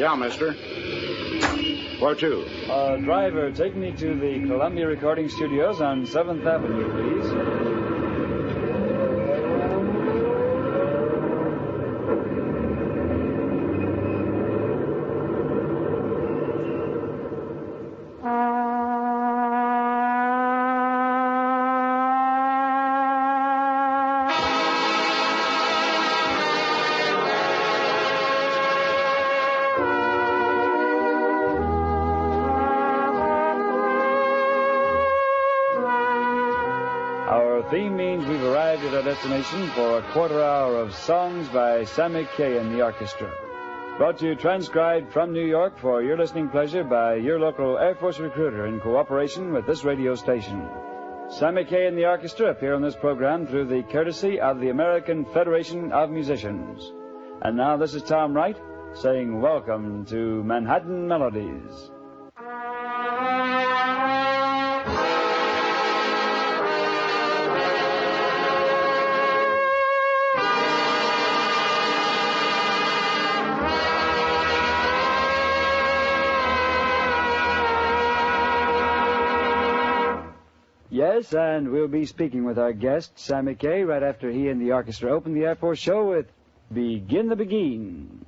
Yeah, mister. Where to? Driver, take me to the Columbia Recording Studios on 7th Avenue, please. Our theme means we've arrived at our destination for a quarter hour of songs by Sammy Kaye and the orchestra. Brought to you transcribed from New York for your listening pleasure by your local Air Force recruiter in cooperation with this radio station. Sammy Kaye and the orchestra appear on this program through the courtesy of the American Federation of Musicians. And now this is Tom Wright saying welcome to Manhattan Melodies. Yes, and we'll be speaking with our guest, Sammy Kaye, right after he and the orchestra open the Air Force show with Begin the Beguine.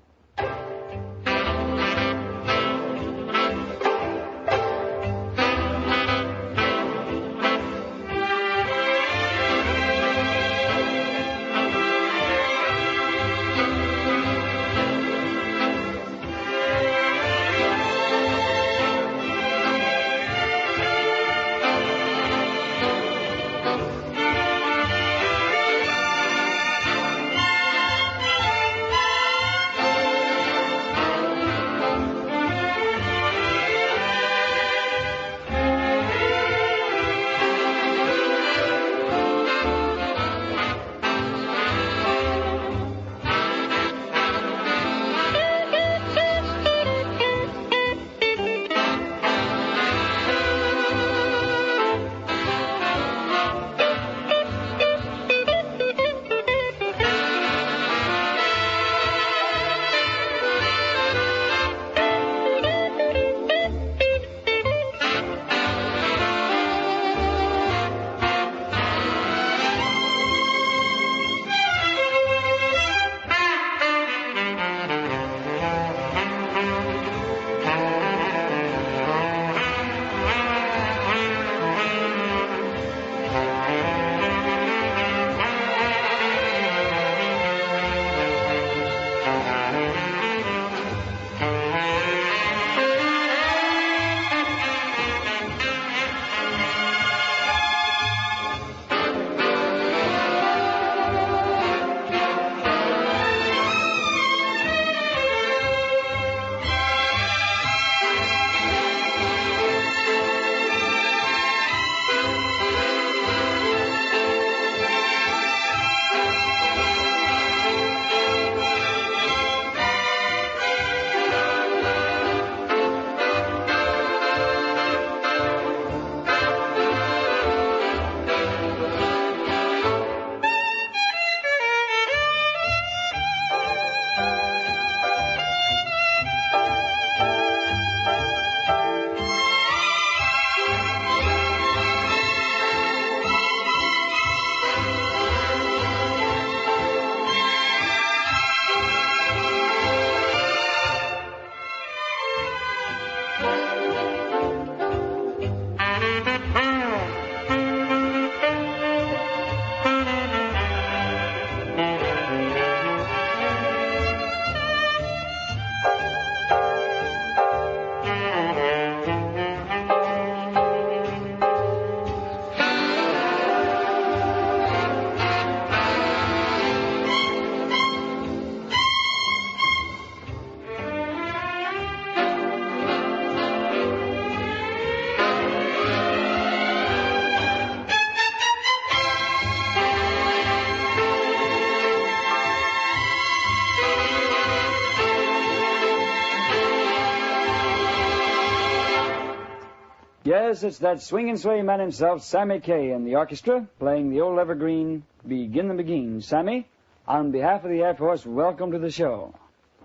Yes, it's that swing and sway man himself, Sammy Kaye, and the orchestra, playing the old evergreen, Begin the Beguine. Sammy, on behalf of the Air Force, welcome to the show.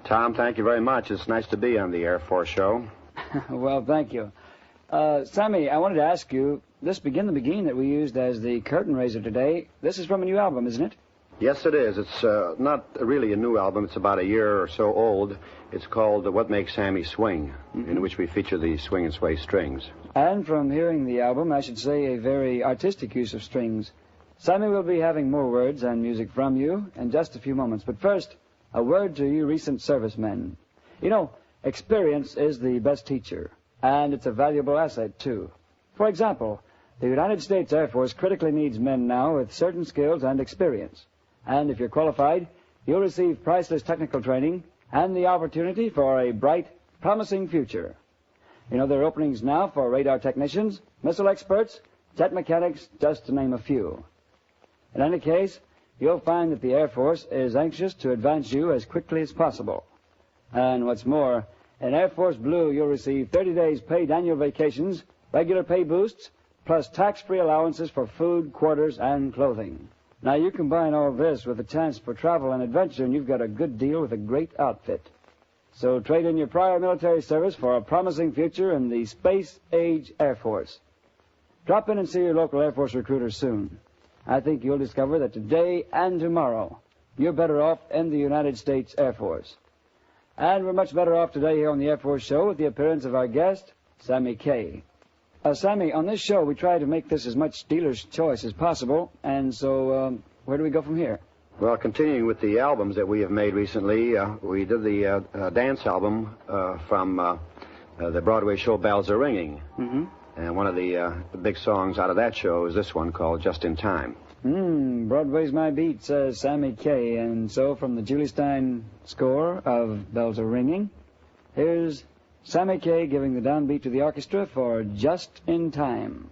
Tom, thank you very much. It's nice to be on the Air Force show. Well, thank you. Sammy, I wanted to ask you, this Begin the Beguine that we used as the curtain raiser today, this is from a new album, isn't it? Yes, it is. It's not really a new album. It's about a year or so old. It's called What Makes Sammy Swing, in which we feature the swing and sway strings. And from hearing the album, I should say a very artistic use of strings. Sammy will be having more words and music from you in just a few moments. But first, a word to you recent servicemen. You know, experience is the best teacher, and it's a valuable asset, too. For example, the United States Air Force critically needs men now with certain skills and experience. And if you're qualified, you'll receive priceless technical training and the opportunity for a bright, promising future. You know, there are openings now for radar technicians, missile experts, jet mechanics, just to name a few. In any case, you'll find that the Air Force is anxious to advance you as quickly as possible. And what's more, in Air Force Blue, you'll receive 30 days paid annual vacations, regular pay boosts, plus tax-free allowances for food, quarters, and clothing. Now, you combine all this with a chance for travel and adventure, and you've got a good deal with a great outfit. So trade in your prior military service for a promising future in the space-age Air Force. Drop in and see your local Air Force recruiter soon. I think you'll discover that today and tomorrow, you're better off in the United States Air Force. And we're much better off today here on the Air Force Show with the appearance of our guest, Sammy Kaye. Sammy, on this show, we try to make this as much dealer's choice as possible, and so where do we go from here? Well, continuing with the albums that we have made recently, we did the dance album from the Broadway show Bells Are Ringing. Mm-hmm. And one of the big songs out of that show is this one called Just in Time. Broadway's my beat, says Sammy Kaye. And so from the Julie Stein score of Bells Are Ringing, here's Sammy Kaye giving the downbeat to the orchestra for Just in Time.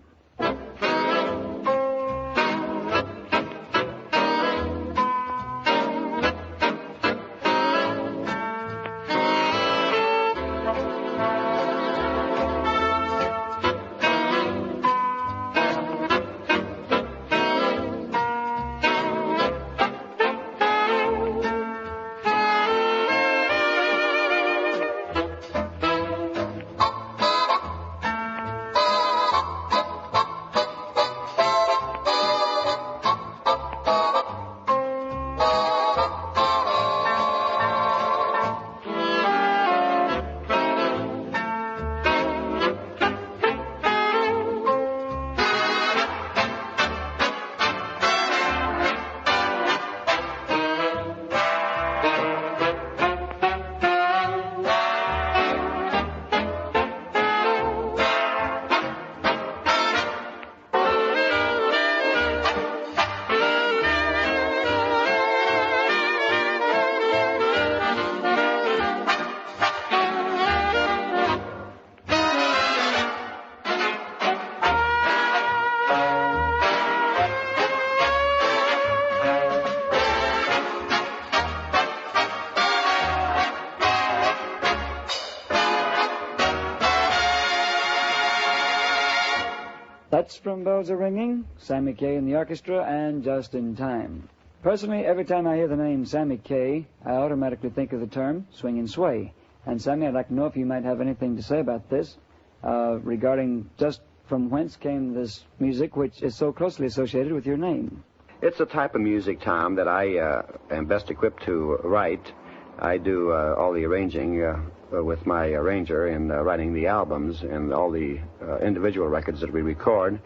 That's from Bells Are Ringing, Sammy Kaye and the orchestra, and Just in Time. Personally, every time I hear the name Sammy Kaye, I automatically think of the term swing and sway. And Sammy, I'd like to know if you might have anything to say about this, regarding just from whence came this music, which is so closely associated with your name. It's a type of music, Tom, that I am best equipped to write. I do all the arranging with my arranger in writing the albums and all the individual records that we record.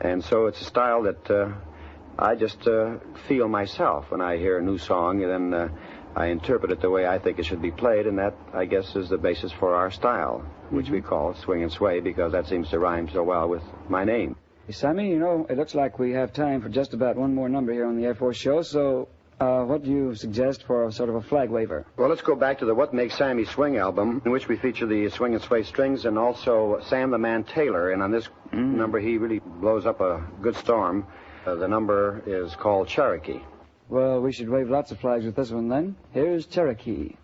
And so it's a style that I just feel myself. When I hear a new song, and then I interpret it the way I think it should be played, and that, I guess, is the basis for our style, which we call swing and sway, because that seems to rhyme so well with my name. Hey, Sammy, you know, it looks like we have time for just about one more number here on the Air Force show, so what do you suggest for a sort of a flag waver? Well, let's go back to the What Makes Sammy Swing album, in which we feature the swing and sway strings and also Sam the Man Taylor. And on this number, he really blows up a good storm. The number is called Cherokee. Well, we should wave lots of flags with this one, then. Here's Cherokee.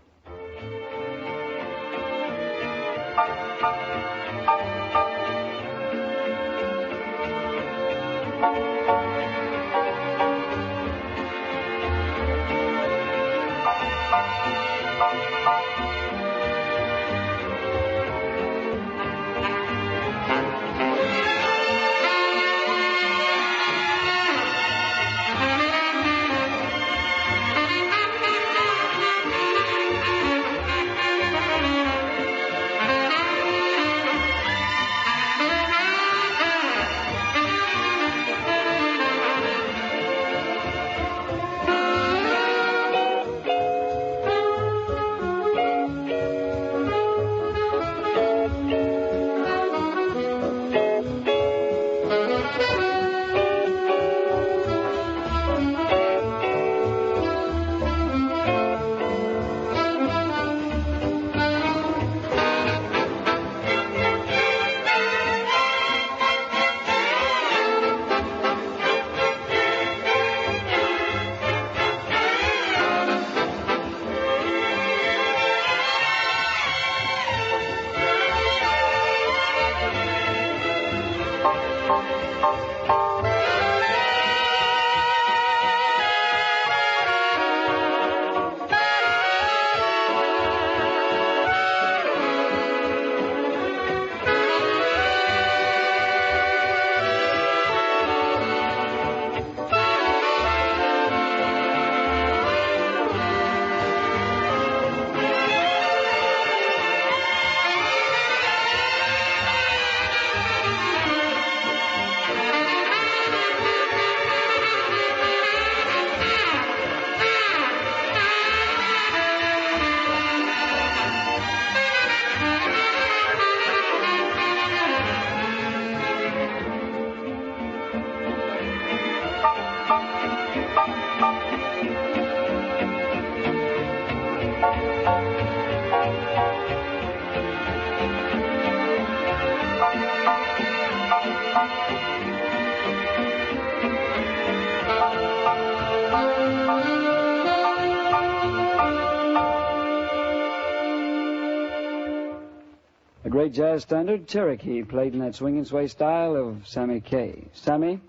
great jazz standard, Cherokee, played in that swing and sway style of Sammy Kaye. Sammy,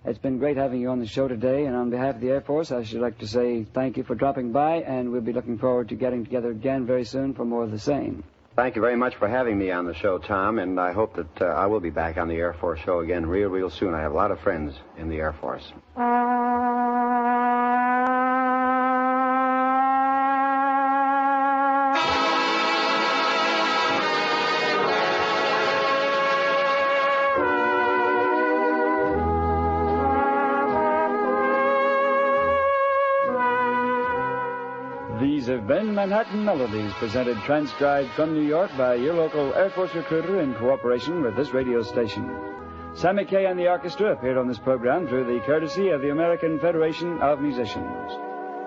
it's been great having you on the show today, and on behalf of the Air Force, I should like to say thank you for dropping by, and we'll be looking forward to getting together again very soon for more of the same. Thank you very much for having me on the show, Tom, and I hope that I will be back on the Air Force show again real soon. I have a lot of friends in the Air Force. These have been Manhattan Melodies, presented transcribed from New York by your local Air Force recruiter in cooperation with this radio station. Sammy Kaye and the orchestra appeared on this program through the courtesy of the American Federation of Musicians.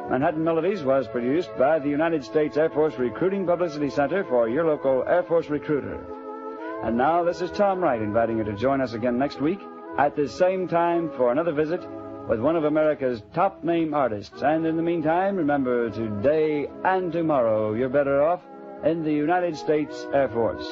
Manhattan Melodies was produced by the United States Air Force Recruiting Publicity Center for your local Air Force recruiter. And now this is Tom Wright inviting you to join us again next week at this same time for another visit with one of America's top name artists. And in the meantime, remember, today and tomorrow, you're better off in the United States Air Force.